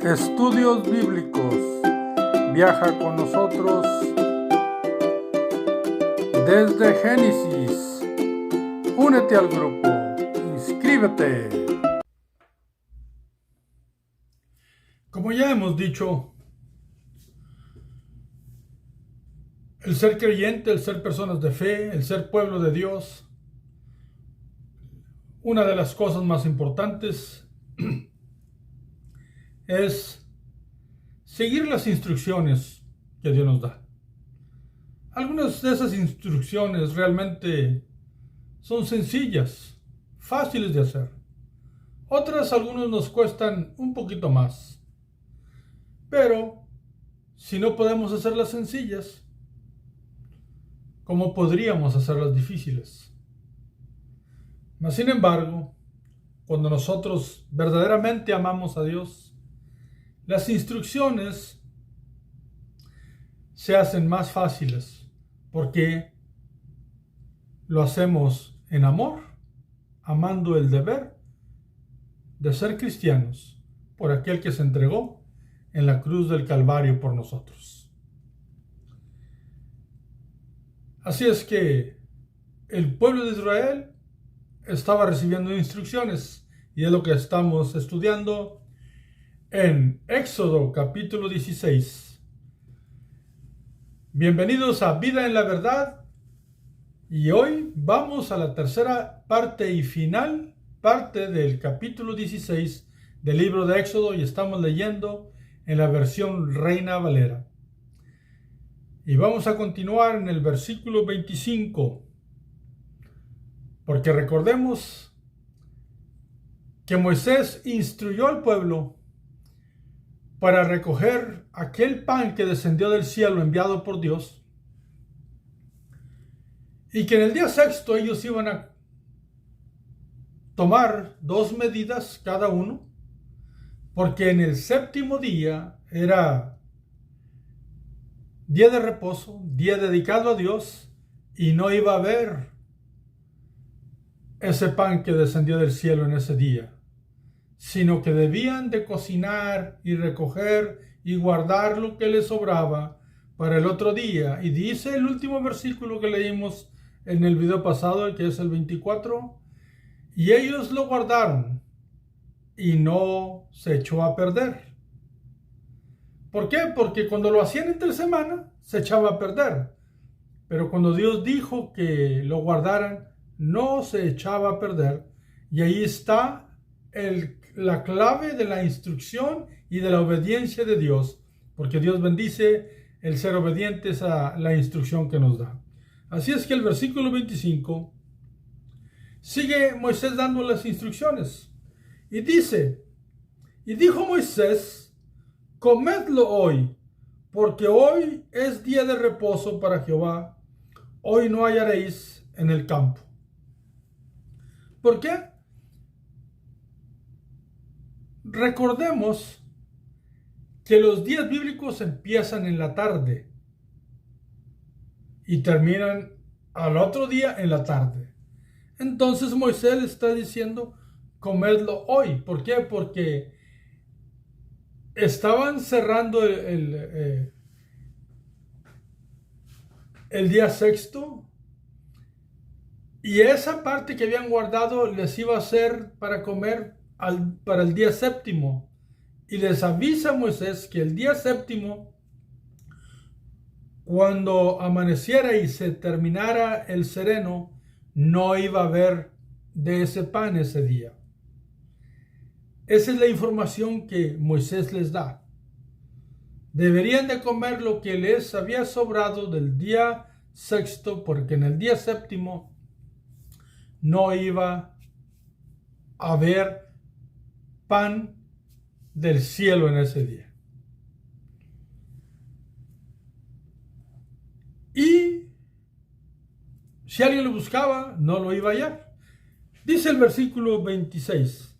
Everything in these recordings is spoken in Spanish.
Estudios Bíblicos. Viaja con nosotros desde Génesis. Únete al grupo. Inscríbete. Como ya hemos dicho, el ser creyente, el ser personas de fe, el ser pueblo de Dios, una de las cosas más importantes es seguir las instrucciones que Dios nos da. Algunas de esas instrucciones realmente son sencillas, fáciles de hacer. Otras, algunos nos cuestan un poquito más. Pero, si no podemos hacerlas sencillas, ¿cómo podríamos hacerlas difíciles? Mas, sin embargo, cuando nosotros verdaderamente amamos a Dios, las instrucciones se hacen más fáciles porque lo hacemos en amor, amando el deber de ser cristianos por aquel que se entregó en la cruz del Calvario por nosotros. Así es que el pueblo de Israel estaba recibiendo instrucciones y es lo que estamos estudiando en Éxodo capítulo 16. Bienvenidos a Vida en la Verdad y hoy vamos a la tercera parte y final parte del capítulo 16 del libro de Éxodo y estamos leyendo en la versión Reina Valera. Y vamos a continuar en el versículo 25, porque recordemos que Moisés instruyó al pueblo para recoger aquel pan que descendió del cielo enviado por Dios, y que en el día sexto ellos iban a tomar 2 medidas cada uno, porque en el séptimo día era día de reposo, día dedicado a Dios, y no iba a haber ese pan que descendió del cielo en ese día, sino que debían de cocinar y recoger y guardar lo que les sobraba para el otro día. Y dice el último versículo que leímos en el video pasado, que es el 24, y ellos lo guardaron y no se echó a perder. ¿Por qué? Porque cuando lo hacían entre semana se echaba a perder, pero cuando Dios dijo que lo guardaran no se echaba a perder. Y ahí está la clave de la instrucción y de la obediencia de Dios, porque Dios bendice el ser obedientes a la instrucción que nos da. Así es que el versículo 25 sigue Moisés dando las instrucciones y dice: y dijo Moisés, comedlo hoy, porque hoy es día de reposo para Jehová, hoy no hallaréis en el campo. ¿Por qué? Recordemos que los días bíblicos empiezan en la tarde y terminan al otro día en la tarde. Entonces Moisés le está diciendo, comedlo hoy. ¿Por qué? Porque estaban cerrando el día sexto y esa parte que habían guardado les iba a ser para comer para el día séptimo. Y les avisa Moisés que el día séptimo, cuando amaneciera y se terminara el sereno, no iba a haber de ese pan ese día. Esa es la información que Moisés les da. Deberían de comer lo que les había sobrado del día sexto, porque en el día séptimo no iba a haber pan del cielo en ese día. Y si alguien lo buscaba, no lo iba a hallar. Dice el versículo 26,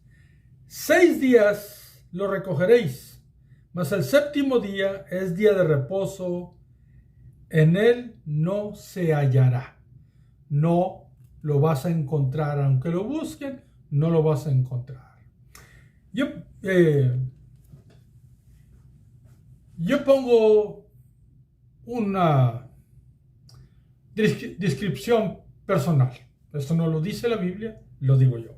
6 días lo recogeréis, mas el séptimo día es día de reposo, en él no se hallará. No lo vas a encontrar, aunque lo busquen, no lo vas a encontrar. Yo Yo pongo una descripción personal. Esto no lo dice la Biblia, lo digo yo.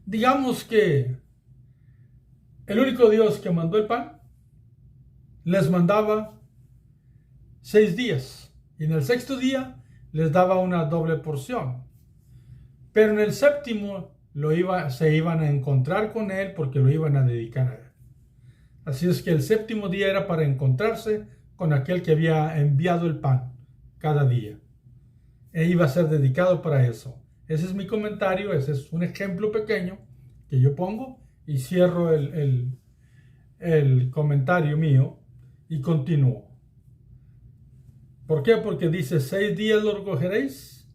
Digamos que el único Dios que mandó el pan les mandaba 6 días y en el sexto día les daba una doble porción. Pero en el séptimo se iban a encontrar con él porque lo iban a dedicar a él. Así es que el séptimo día era para encontrarse con aquel que había enviado el pan cada día. E iba a ser dedicado para eso. Ese es mi comentario, ese es un ejemplo pequeño que yo pongo y cierro el comentario mío y continúo. ¿Por qué? Porque dice 6 días lo recogeréis,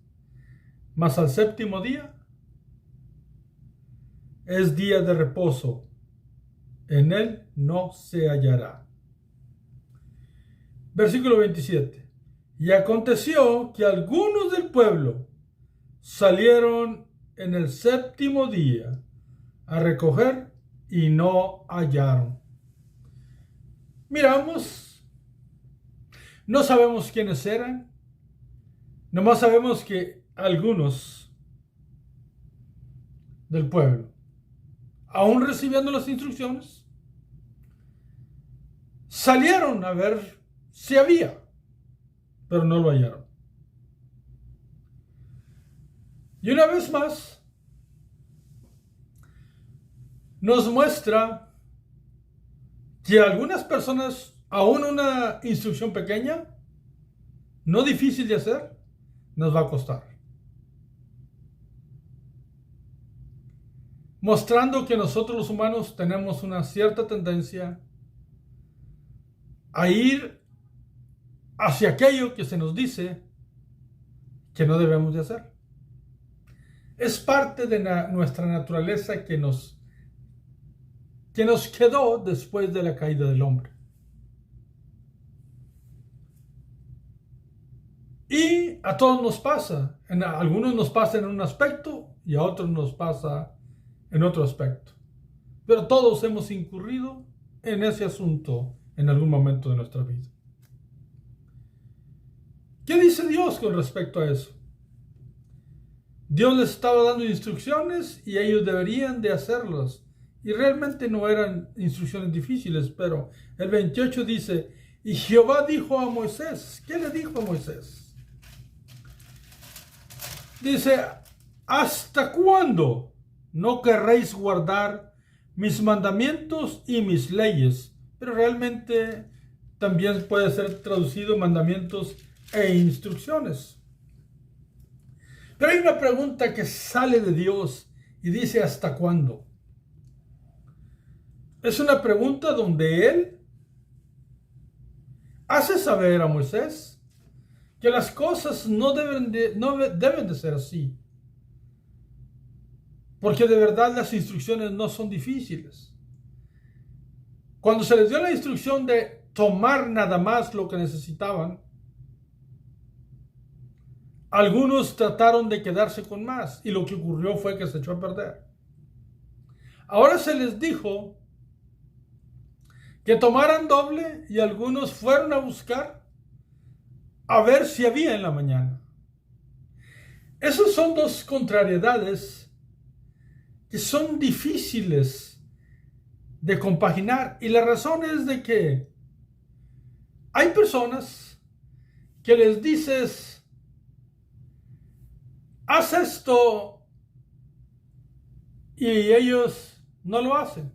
mas al séptimo día es día de reposo. En él no se hallará. Versículo 27. Y aconteció que algunos del pueblo salieron en el séptimo día a recoger y no hallaron. Miramos, no sabemos quiénes eran, nomás sabemos que algunos del pueblo, aún recibiendo las instrucciones, salieron a ver si había, pero no lo hallaron. Y una vez más, nos muestra que algunas personas, aún una instrucción pequeña, no difícil de hacer, nos va a costar. Mostrando que nosotros los humanos tenemos una cierta tendencia a ir hacia aquello que se nos dice que no debemos de hacer. Es parte de nuestra naturaleza que nos quedó después de la caída del hombre. Y a todos nos pasa. A algunos nos pasa en un aspecto y a otros nos pasa en otro aspecto. Pero todos hemos incurrido en ese asunto en algún momento de nuestra vida. ¿Qué dice Dios con respecto a eso? Dios les estaba dando instrucciones y ellos deberían de hacerlas. Y realmente no eran instrucciones difíciles, pero el 28 dice, y Jehová dijo a Moisés, ¿qué le dijo a Moisés? Dice, ¿hasta cuándo no querréis guardar mis mandamientos y mis leyes? Pero realmente también puede ser traducido mandamientos e instrucciones. Pero hay una pregunta que sale de Dios y dice, ¿hasta cuándo? Es una pregunta donde Él hace saber a Moisés que las cosas no deben de ser así. Porque de verdad las instrucciones no son difíciles. Cuando se les dio la instrucción de tomar nada más lo que necesitaban, algunos trataron de quedarse con más y lo que ocurrió fue que se echó a perder. Ahora se les dijo que tomaran doble y algunos fueron a buscar a ver si había en la mañana. Esas son dos contrariedades que son difíciles de compaginar y la razón es de que hay personas que les dices, haz esto y ellos no lo hacen.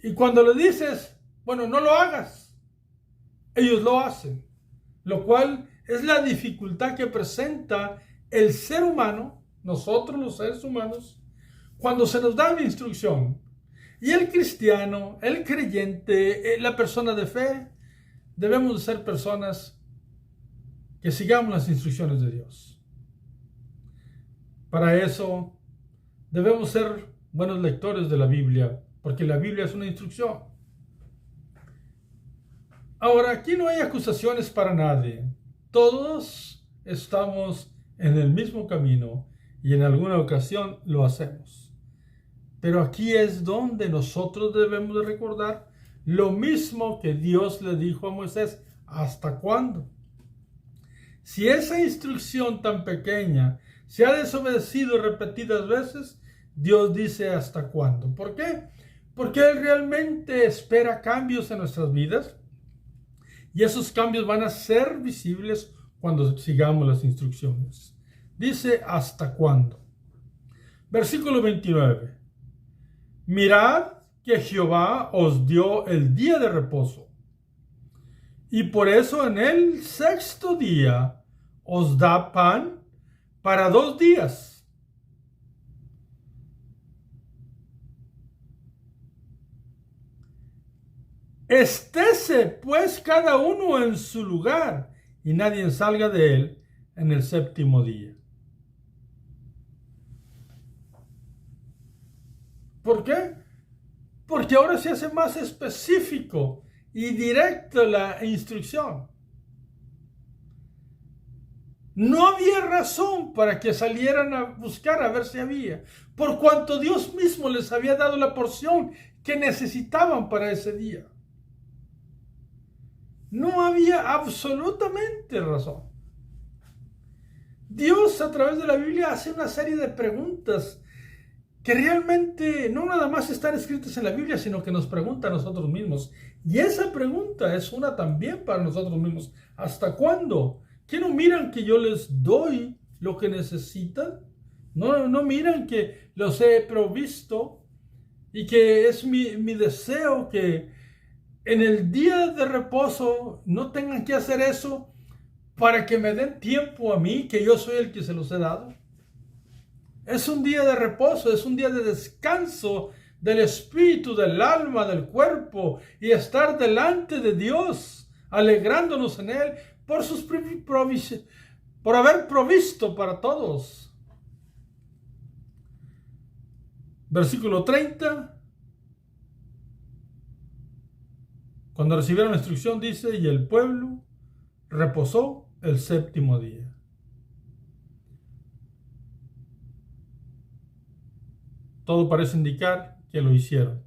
Y cuando le dices, bueno, no lo hagas, ellos lo hacen. Lo cual es la dificultad que presenta el ser humano, nosotros los seres humanos, cuando se nos da una instrucción. Y el cristiano, el creyente, la persona de fe, debemos de ser personas que sigamos las instrucciones de Dios. Para eso debemos ser buenos lectores de la Biblia, porque la Biblia es una instrucción. Ahora, aquí no hay acusaciones para nadie. Todos estamos en el mismo camino y en alguna ocasión lo hacemos. Pero aquí es donde nosotros debemos de recordar lo mismo que Dios le dijo a Moisés: ¿hasta cuándo? Si esa instrucción tan pequeña se ha desobedecido repetidas veces, Dios dice: ¿hasta cuándo? ¿Por qué? Porque Él realmente espera cambios en nuestras vidas, y esos cambios van a ser visibles cuando sigamos las instrucciones. Dice: ¿hasta cuándo? Versículo 29. Mirad que Jehová os dio el día de reposo, y por eso en el sexto día os da pan para 2 días. Estése pues cada uno en su lugar, y nadie salga de él en el séptimo día. ¿Por qué? Porque ahora se hace más específico y directo la instrucción. No había razón para que salieran a buscar a ver si había, por cuanto Dios mismo les había dado la porción que necesitaban para ese día. No había absolutamente razón. Dios, a través de la Biblia, hace una serie de preguntas que realmente no nada más están escritas en la Biblia, sino que nos pregunta a nosotros mismos. Y esa pregunta es una también para nosotros mismos. ¿Hasta cuándo? ¿Que no miran que yo les doy lo que necesitan? ¿No miran que los he provisto? Y que es mi deseo que en el día de reposo no tengan que hacer eso para que me den tiempo a mí, que yo soy el que se los he dado. Es un día de reposo, es un día de descanso del espíritu, del alma, del cuerpo, y estar delante de Dios, alegrándonos en Él por haber provisto para todos. Versículo 30. Cuando recibieron la instrucción, dice: y el pueblo reposó el séptimo día. Todo parece indicar que lo hicieron.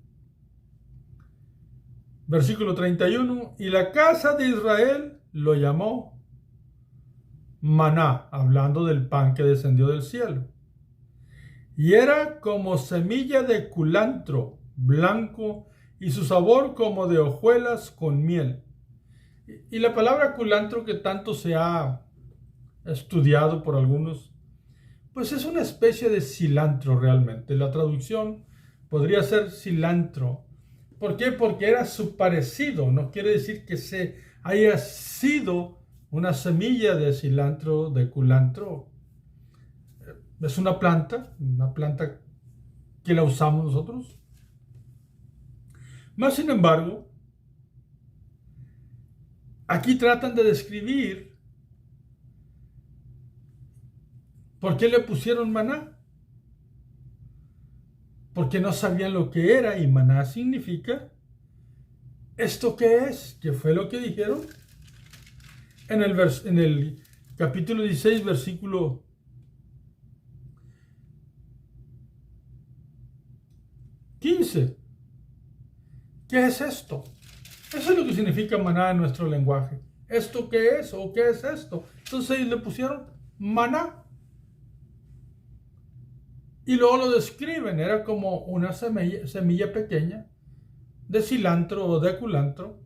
Versículo 31. Y la casa de Israel lo llamó maná, hablando del pan que descendió del cielo. Y era como semilla de culantro, blanco, y su sabor como de hojuelas con miel. Y la palabra culantro, que tanto se ha estudiado por algunos, pues es una especie de cilantro realmente. La traducción podría ser cilantro. ¿Por qué? Porque era su parecido. No quiere decir que se haya sido una semilla de cilantro, de culantro. Es una planta que la usamos nosotros. Más sin embargo, aquí tratan de describir por qué le pusieron maná. Porque no sabían lo que era, y maná significa ¿esto qué es? ¿Qué fue lo que dijeron? En el capítulo 16, versículo 15. ¿Qué es esto? Eso es lo que significa maná en nuestro lenguaje. ¿Esto qué es? ¿O qué es esto? Entonces le pusieron maná. Y luego lo describen. Era como una semilla pequeña de cilantro o de culantro.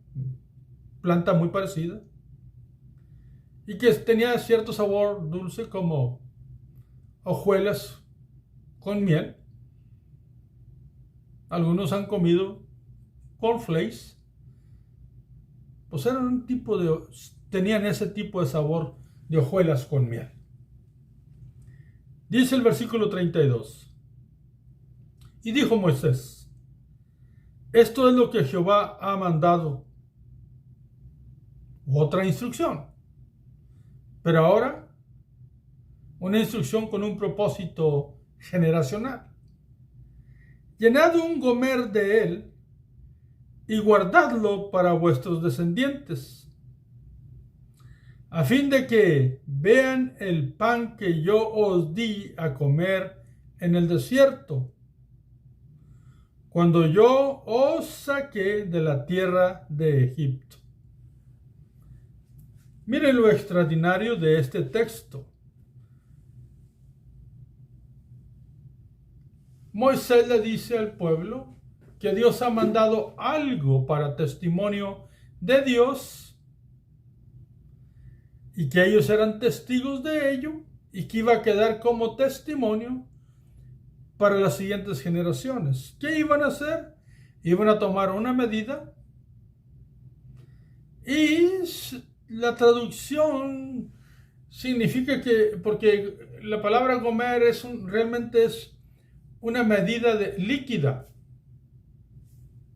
Planta muy parecida. Y que tenía cierto sabor dulce, como hojuelas con miel. Algunos han comido cornflakes. Pues eran tenían ese tipo de sabor de hojuelas con miel. Dice el versículo 32. Y dijo Moisés: esto es lo que Jehová ha mandado. Otra instrucción. Pero ahora, una instrucción con un propósito generacional. Llenad un gomer de él y guardadlo para vuestros descendientes, a fin de que vean el pan que yo os di a comer en el desierto, cuando yo os saqué de la tierra de Egipto. Miren lo extraordinario de este texto. Moisés le dice al pueblo que Dios ha mandado algo para testimonio de Dios y que ellos eran testigos de ello y que iba a quedar como testimonio para las siguientes generaciones. ¿Qué iban a hacer? Iban a tomar una medida y la traducción significa que, porque la palabra gomer realmente es una medida líquida.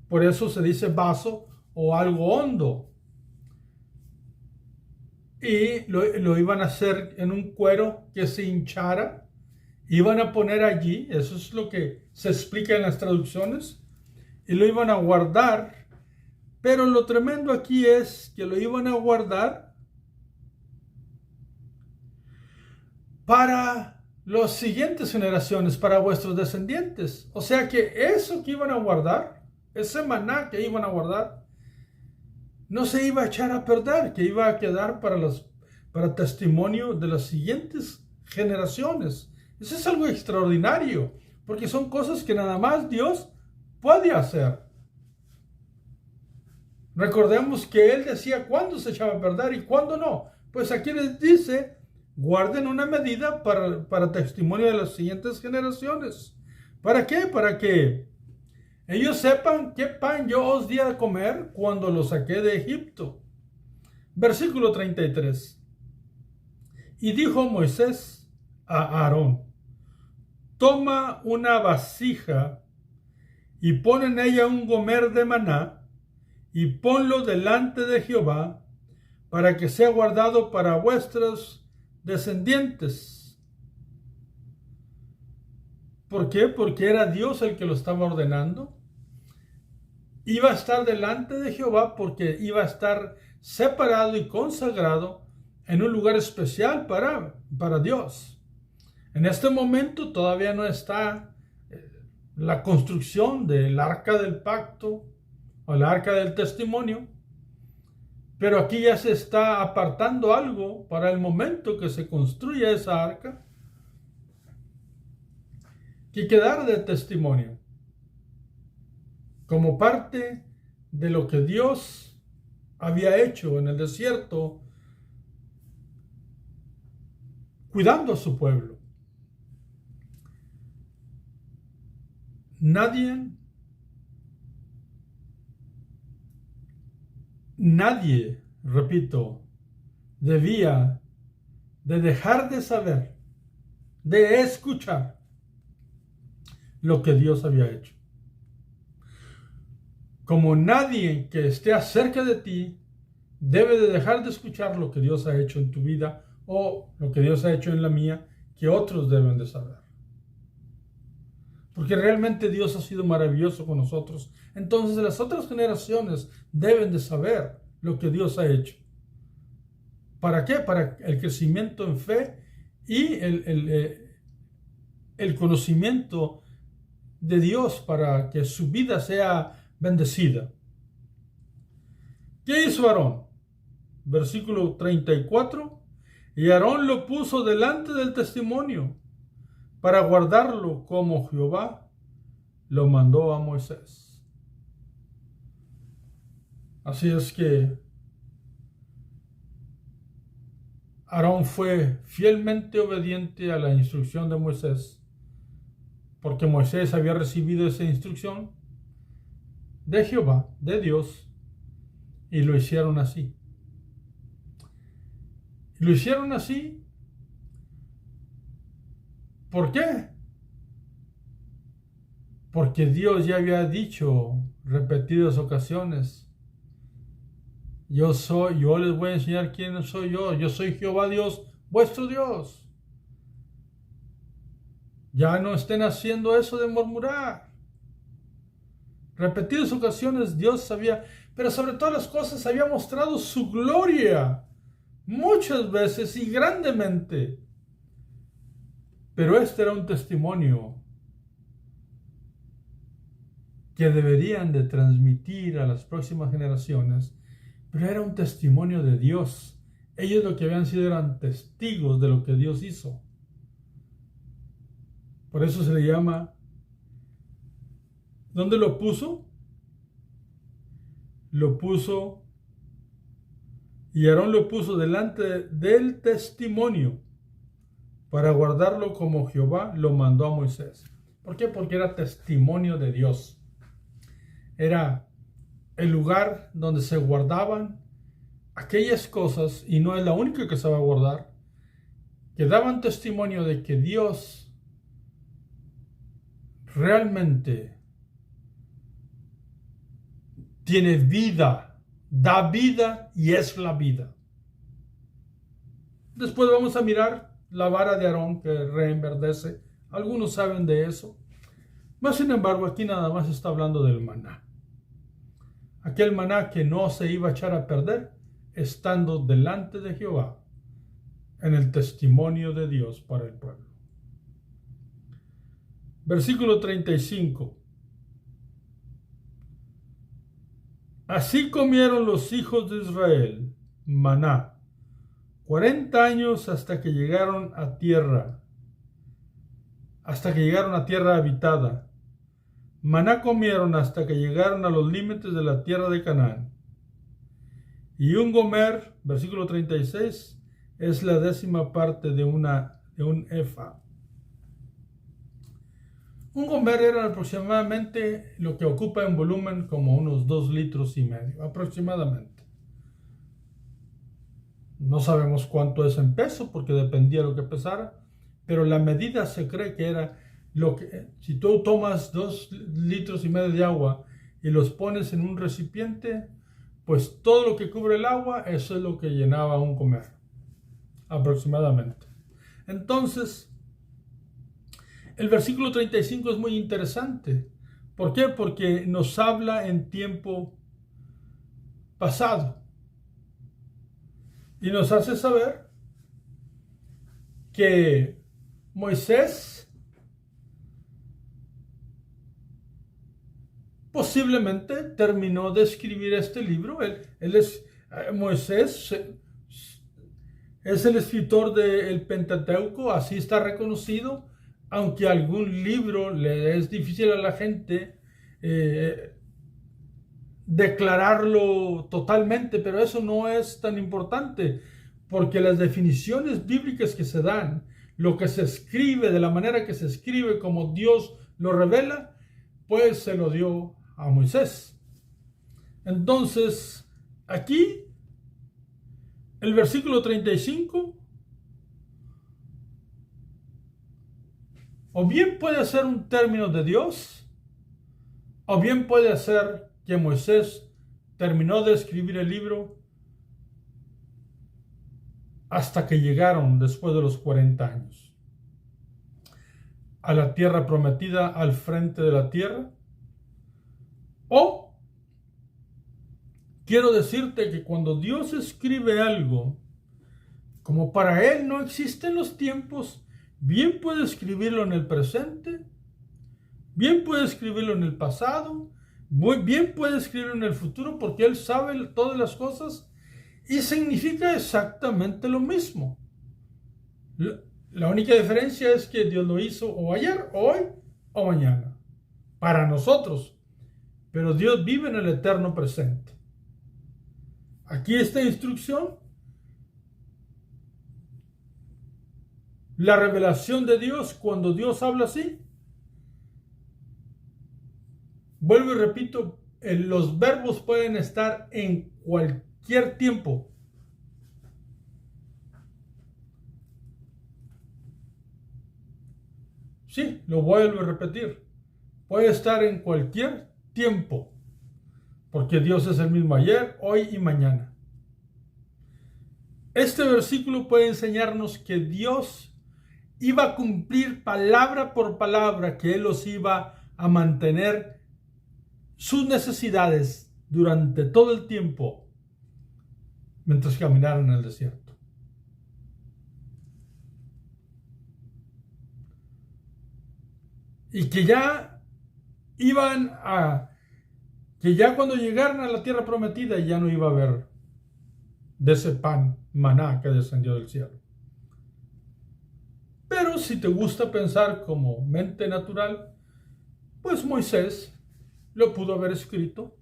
Por eso se dice vaso o algo hondo. Y lo iban a hacer en un cuero que se hinchara. Iban a poner allí, eso es lo que se explica en las traducciones, y lo iban a guardar. Pero lo tremendo aquí es que lo iban a guardar para las siguientes generaciones, para vuestros descendientes. O sea que eso que iban a guardar, ese maná que iban a guardar, no se iba a echar a perder, que iba a quedar para testimonio de las siguientes generaciones. Eso es algo extraordinario, porque son cosas que nada más Dios puede hacer. Recordemos que Él decía cuándo se echaba a perder y cuándo no. Pues aquí les dice, guarden una medida para testimonio de las siguientes generaciones. ¿Para qué? Para que ellos sepan qué pan yo os di a comer cuando los saqué de Egipto. Versículo 33. Y dijo Moisés a Aarón, toma una vasija y pon en ella un gomer de maná y ponlo delante de Jehová para que sea guardado para vuestros descendientes. ¿Por qué? Porque era Dios el que lo estaba ordenando. Iba a estar delante de Jehová porque iba a estar separado y consagrado en un lugar especial para Dios. En este momento todavía no está la construcción del arca del pacto o el arca del testimonio, pero aquí ya se está apartando algo para el momento que se construya esa arca que quedará de testimonio como parte de lo que Dios había hecho en el desierto cuidando a su pueblo. Nadie, repito, debía de dejar de saber, de escuchar lo que Dios había hecho. Como nadie que esté cerca de ti debe de dejar de escuchar lo que Dios ha hecho en tu vida o lo que Dios ha hecho en la mía, que otros deben de saber. Porque realmente Dios ha sido maravilloso con nosotros. Entonces las otras generaciones deben de saber lo que Dios ha hecho. ¿Para qué? Para el crecimiento en fe y el conocimiento de Dios, para que su vida sea bendecida. ¿Qué hizo Aarón? Versículo 34. Y Aarón lo puso delante del testimonio para guardarlo como Jehová lo mandó a Moisés. Así es que Aarón fue fielmente obediente a la instrucción de Moisés, porque Moisés había recibido esa instrucción de Jehová, de Dios, y lo hicieron así. Lo hicieron así. ¿Por qué? Porque Dios ya había dicho repetidas ocasiones: yo les voy a enseñar quién soy yo. Yo soy Jehová Dios, vuestro Dios. Ya no estén haciendo eso de murmurar. Repetidas ocasiones Dios sabía, pero sobre todas las cosas había mostrado su gloria muchas veces y grandemente. Pero este era un testimonio que deberían de transmitir a las próximas generaciones, pero era un testimonio de Dios. Ellos lo que habían sido eran testigos de lo que Dios hizo. Por eso se le llama, ¿dónde lo puso? Lo puso, y Aarón lo puso delante del testimonio para guardarlo como Jehová lo mandó a Moisés. ¿Por qué? Porque era testimonio de Dios. Era el lugar donde se guardaban aquellas cosas, y no es la única que se va a guardar, que daban testimonio de que Dios realmente tiene vida, da vida y es la vida. Después vamos a mirar la vara de Aarón que reenverdece. Algunos saben de eso. Mas sin embargo, aquí nada más está hablando del maná. Aquel maná que no se iba a echar a perder estando delante de Jehová en el testimonio de Dios para el pueblo. Versículo 35. Así comieron los hijos de Israel maná 40 años hasta que llegaron a tierra habitada. Maná comieron hasta que llegaron a los límites de la tierra de Canaán. Y un gomer, versículo 36, es la 10ª parte de un efa. Un gomer era aproximadamente lo que ocupa en volumen como unos 2,5 litros, aproximadamente. No sabemos cuánto es en peso porque dependía de lo que pesara, pero la medida se cree que era lo que, si tú tomas 2,5 litros de agua y los pones en un recipiente, pues todo lo que cubre el agua, eso es lo que llenaba un gomer, aproximadamente. Entonces, el versículo 35 es muy interesante. ¿Por qué? Porque nos habla en tiempo pasado. Y nos hace saber que Moisés posiblemente terminó de escribir este libro. Moisés es el escritor del Pentateuco, así está reconocido, aunque algún libro le es difícil a la gente declararlo totalmente, pero eso no es tan importante, porque las definiciones bíblicas que se dan, lo que se escribe, de la manera que se escribe, como Dios lo revela, pues se lo dio a Moisés. Entonces, aquí, el versículo 35, o bien puede ser un término de Dios, o bien puede ser que Moisés terminó de escribir el libro hasta que llegaron, después de los 40 años, a la tierra prometida, al frente de la tierra. O quiero decirte que cuando Dios escribe algo, como para Él no existen los tiempos, bien puede escribirlo en el presente, bien puede escribirlo en el pasado, bien puede escribirlo en el futuro, porque Él sabe todas las cosas y significa exactamente lo mismo. La única diferencia es que Dios lo hizo o ayer, hoy o mañana, para nosotros. Pero Dios vive en el eterno presente. Aquí esta instrucción, la revelación de Dios, cuando Dios habla así, vuelvo y repito, los verbos pueden estar en cualquier tiempo. Sí, lo vuelvo a repetir. Puede estar en cualquier tiempo, porque Dios es el mismo ayer, hoy y mañana. Este versículo puede enseñarnos que Dios iba a cumplir palabra por palabra, que Él los iba a mantener sus necesidades durante todo el tiempo mientras caminaron en el desierto. Y que ya iban a que ya cuando llegaran a la tierra prometida ya no iba a haber de ese pan maná que descendió del cielo. Pero si te gusta pensar como mente natural, pues Moisés lo pudo haber escrito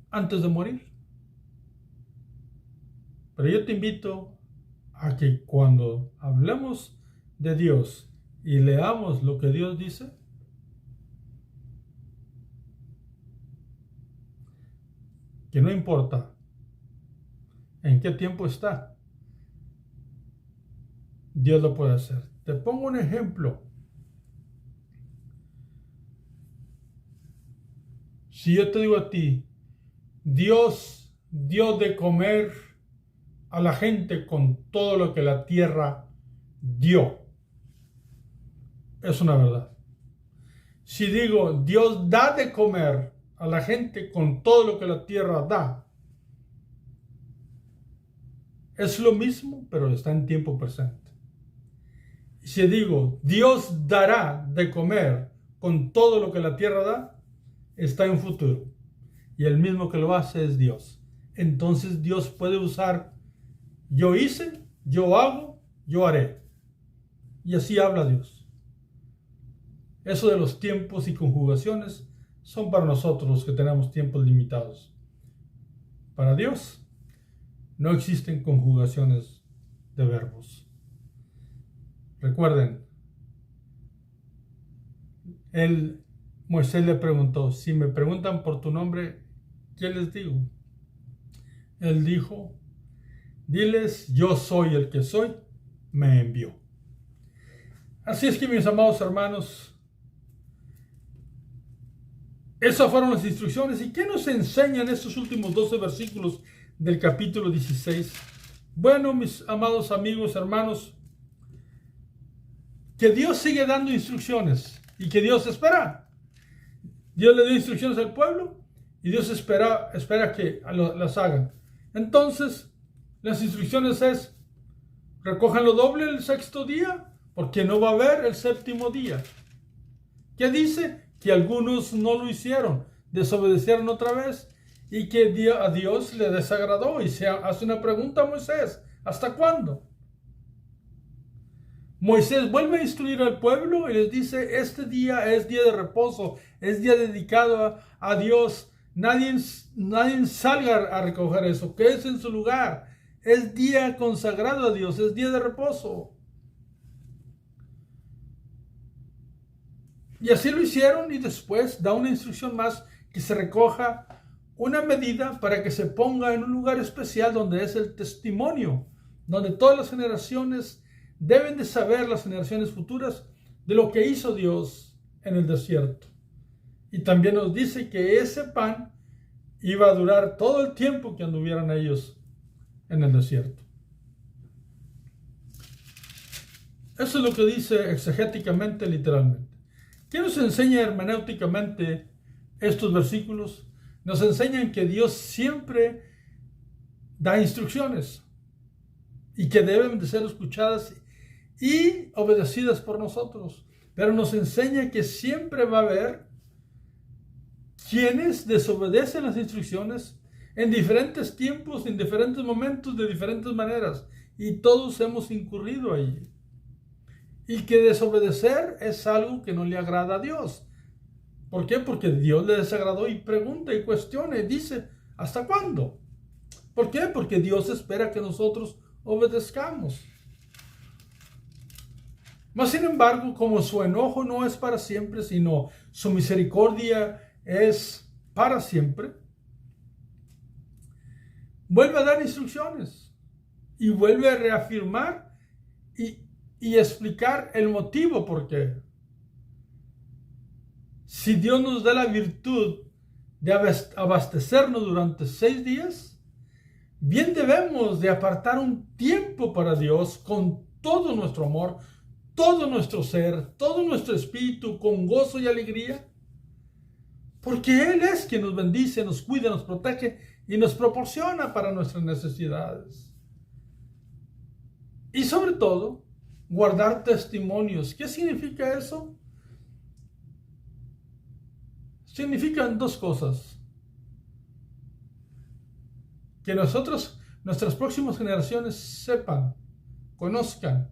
antes de morir. Pero yo te invito a que cuando hablemos de Dios y leamos lo que Dios dice, que no importa en qué tiempo está, Dios lo puede hacer. Te pongo un ejemplo. Si yo te digo a ti, Dios dio de comer a la gente con todo lo que la tierra dio, es una verdad. Si digo, Dios da de comer a la gente con todo lo que la tierra da, es lo mismo, pero está en tiempo presente. Si digo, Dios dará de comer con todo lo que la tierra da, está en futuro. Y el mismo que lo hace es Dios. Entonces Dios puede usar yo hice, yo hago, yo haré. Y así habla Dios. Eso de los tiempos y conjugaciones son para nosotros que tenemos tiempos limitados. Para Dios no existen conjugaciones de verbos. Recuerden, Moisés le preguntó, si me preguntan por tu nombre, ¿qué les digo? Él dijo, diles, yo soy el que soy, me envió. Así es que, mis amados hermanos, esas fueron las instrucciones. ¿Y qué nos enseñan estos últimos 12 versículos del capítulo 16? Bueno, mis amados amigos, hermanos, que Dios sigue dando instrucciones y que Dios espera. Dios le dio instrucciones al pueblo y Dios espera que las hagan. Entonces, las instrucciones es, recojan lo doble el sexto día, porque no va a haber el séptimo día. ¿Qué dice? Que algunos no lo hicieron, desobedecieron otra vez y que a Dios le desagradó y se hace una pregunta a Moisés, ¿hasta cuándo? Moisés vuelve a instruir al pueblo y les dice, este día es día de reposo, es día dedicado a Dios, nadie salga a recoger eso, quédese en su lugar, es día consagrado a Dios, es día de reposo. Y así lo hicieron y después da una instrucción más que se recoja una medida para que se ponga en un lugar especial donde es el testimonio, donde todas las generaciones deben de saber, las generaciones futuras, de lo que hizo Dios en el desierto. Y también nos dice que ese pan iba a durar todo el tiempo que anduvieran ellos en el desierto. Eso es lo que dice exegéticamente, literalmente. ¿Qué nos enseña hermenéuticamente estos versículos? Nos enseñan que Dios siempre da instrucciones y que deben de ser escuchadas y obedecidas por nosotros. Pero nos enseña que siempre va a haber quienes desobedecen las instrucciones en diferentes tiempos, en diferentes momentos, de diferentes maneras. Y todos hemos incurrido ahí. Y que desobedecer es algo que no le agrada a Dios. ¿Por qué? Porque Dios le desagradó y pregunta y cuestiona y dice, ¿hasta cuándo? ¿Por qué? Porque Dios espera que nosotros obedezcamos. Mas sin embargo, como su enojo no es para siempre, sino su misericordia es para siempre, vuelve a dar instrucciones y vuelve a reafirmar y explicar el motivo por qué. Si Dios nos da la virtud de abastecernos durante 6 días, bien debemos de apartar un tiempo para Dios con todo nuestro amor, todo nuestro ser, todo nuestro espíritu, con gozo y alegría, porque Él es quien nos bendice, nos cuida, nos protege y nos proporciona para nuestras necesidades. Y sobre todo, guardar testimonios. ¿Qué significa eso? significan dos cosas. Que nuestras próximas generaciones sepan, conozcan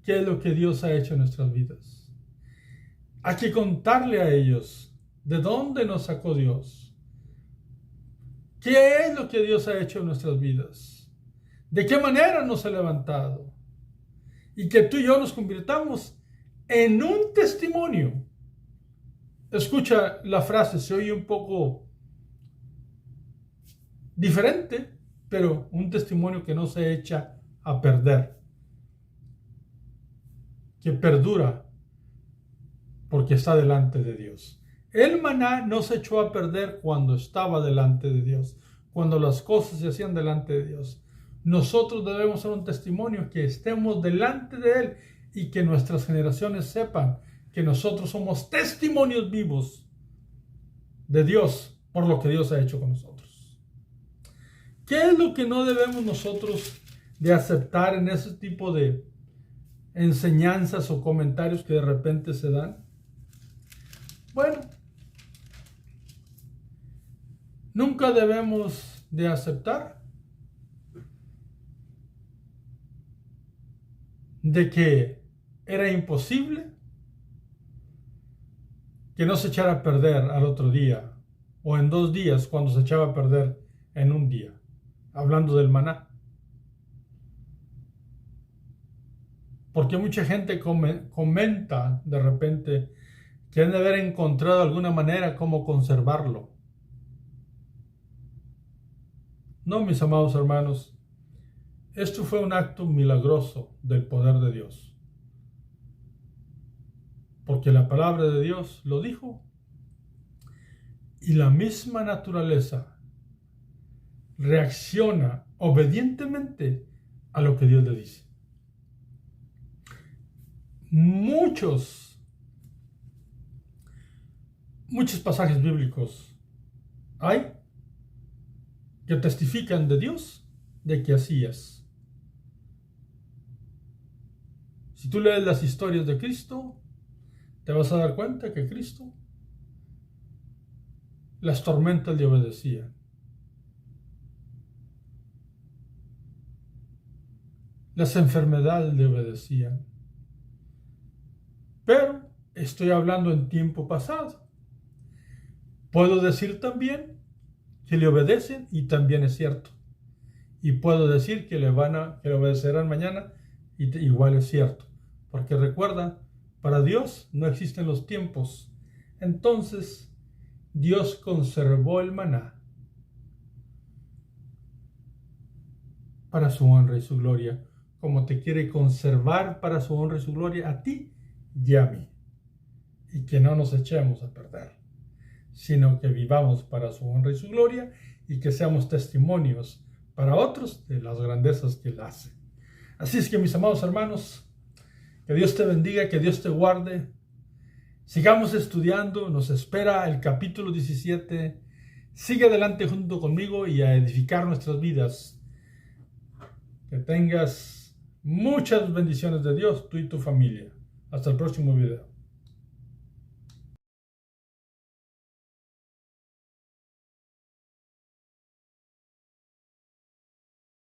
qué es lo que Dios ha hecho en nuestras vidas. Hay que contarle a ellos de dónde nos sacó Dios. ¿Qué es lo que Dios ha hecho en nuestras vidas? ¿De qué manera nos ha levantado? Y que tú y yo nos convirtamos en un testimonio. Escucha la frase, se oye un poco diferente, pero un testimonio que no se echa a perder, que perdura porque está delante de Dios. El maná no se echó a perder cuando estaba delante de Dios, cuando las cosas se hacían delante de Dios. Nosotros debemos ser un testimonio que estemos delante de Él y que nuestras generaciones sepan que nosotros somos testimonios vivos de Dios por lo que Dios ha hecho con nosotros. ¿Qué es lo que no debemos nosotros de aceptar en ese tipo de enseñanzas o comentarios que de repente se dan? Bueno, nunca debemos de aceptar de que era imposible que no se echara a perder al otro día o en 2 días cuando se echaba a perder en un día, hablando del maná. Porque mucha gente comenta de repente que han de haber encontrado alguna manera como conservarlo. No, mis amados hermanos, esto fue un acto milagroso del poder de Dios. Porque la palabra de Dios lo dijo. Y la misma naturaleza reacciona obedientemente a lo que Dios le dice. Muchos pasajes bíblicos hay que testifican de Dios de que así es. Si tú lees las historias de Cristo, te vas a dar cuenta que Cristo, las tormentas le obedecían. Las enfermedades le obedecían. Pero estoy hablando en tiempo pasado. Puedo decir también que le obedecen y también es cierto. Y puedo decir que le obedecerán mañana y igual es cierto. Porque recuerda, para Dios no existen los tiempos. Entonces, Dios conservó el maná para su honra y su gloria, como te quiere conservar para su honra y su gloria a ti y a mí. Y que no nos echemos a perder, sino que vivamos para su honra y su gloria y que seamos testimonios para otros de las grandezas que Él hace. Así es que, mis amados hermanos, que Dios te bendiga, que Dios te guarde. Sigamos estudiando, nos espera el capítulo 17. Sigue adelante junto conmigo y a edificar nuestras vidas. Que tengas muchas bendiciones de Dios, tú y tu familia. Hasta el próximo video.